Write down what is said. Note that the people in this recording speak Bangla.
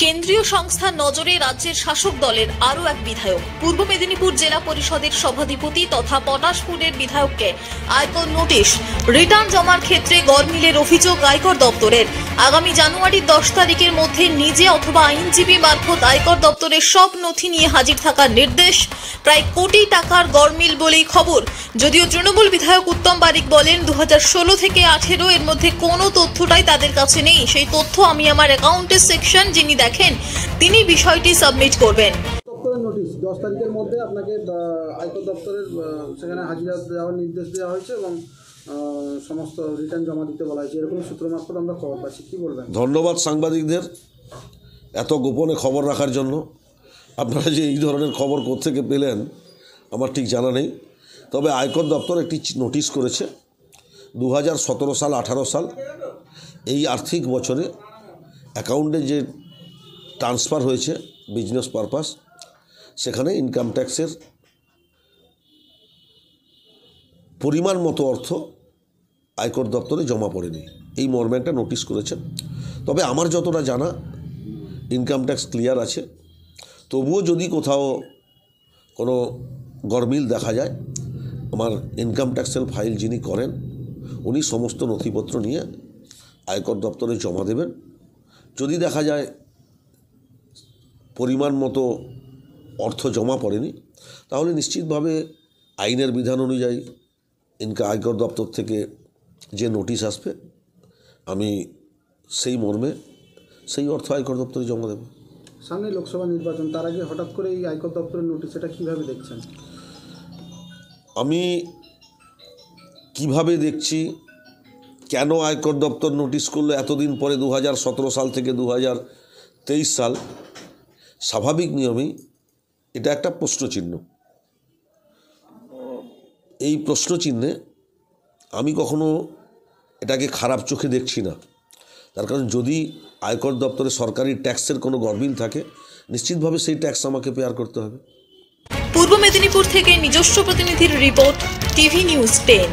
কেন্দ্রীয় সংস্থার নজরে রাজ্যের শাসক দলের আরও এক বিধায়ক পূর্ব মেদিনীপুর জেলা পরিষদের সভাধিপতি তথা পটাশপুরের বিধায়ককে আয়কর নোটিশ রিটার্ন জমার ক্ষেত্রে গরমিলের অভিযোগ আয়কর দপ্তরের। আগামী জানুয়ারির 10 তারিখের মধ্যে নিজে অথবা আইনজীবী মারফত আয়কর দপ্তরের সব নথি নিয়ে হাজির থাকার নির্দেশ। প্রায় কোটি টাকার গরমিল বলেই খবর। যদিও তৃণমূল বিধায়ক উত্তম বারিক বলেন 2016 থেকে 18 এর মধ্যে কোনো তথ্যটাই তাদের কাছে নেই। সেই তথ্য আমি আমার অ্যাকাউন্টের সেকশন যিনি দেখেন তিনি বিষয়টি সাবমিট করবেন। দপ্তরের নোটিশ 10 তারিখের মধ্যে আপনাকে আয়কর দপ্তরের সেখানে হাজিরা দেওয়ার নির্দেশ দেওয়া হয়েছে এবং সমস্ত রিটার্ন জমা দিতে বলা হয়েছে, এরকম সূত্র মারফত আমরা খবর পাচ্ছি। কী বলবেন? ধন্যবাদ সাংবাদিকদের এত গোপনে খবর রাখার জন্য। আপনারা যে এই ধরনের খবর কোত্থেকে পেলেন আমার ঠিক জানা নেই, তবে আয়কর দপ্তর একটি নোটিশ করেছে 2017 সাল 18 সাল এই আর্থিক বছরে অ্যাকাউন্টে যে ট্রান্সফার হয়েছে বিজনেস পারপাস, সেখানে ইনকাম ট্যাক্সের পরিমাণ মতো অর্থ আয়কর দপ্তরে জমা পড়েনি, এই মর্মে একটা নোটিশ করেছে। তবে আমার যতটা জানা ইনকাম ট্যাক্স ক্লিয়ার আছে। তবুও যদি কোথাও কোনো গরমিল দেখা যায়, আমার ইনকাম ট্যাক্সের ফাইল যিনি করেন উনি সমস্ত নথিপত্র নিয়ে আয়কর দপ্তরে জমা দেবেন। যদি দেখা যায় পরিমাণ মতো অর্থ জমা পড়েনি, তাহলে নিশ্চিতভাবে আইনের বিধান অনুযায়ী আয়কর দপ্তর থেকে যে নোটিশ আসবে আমি সেই মর্মে সেই অর্থ আয়কর দপ্তরে জমা দেব। সামনে লোকসভা নির্বাচন, তার আগে হঠাৎ করে এই আয়কর দপ্তরের নোটিশ, এটা কীভাবে দেখছেন? আমি কিভাবে দেখছি, কেন আয়কর দপ্তর নোটিশ করলো এতদিন পরে 2017 সাল থেকে 2023 সাল, স্বাভাবিক নিয়মেই এটা একটা প্রশ্নচিহ্ন। এই প্রশ্নচিহ্নে আমি কখনো এটাকে খারাপ চোখে দেখছি না। তার কারণ যদি আয়কর দপ্তরে সরকারি ট্যাক্সের কোনো গরমিল থাকে, নিশ্চিতভাবে সেই ট্যাক্স আমাকে পেয়ার করতে হবে। পূর্ব মেদিনীপুর থেকে নিজস্ব প্রতিনিধির রিপোর্ট, টিভি নিউজ 10।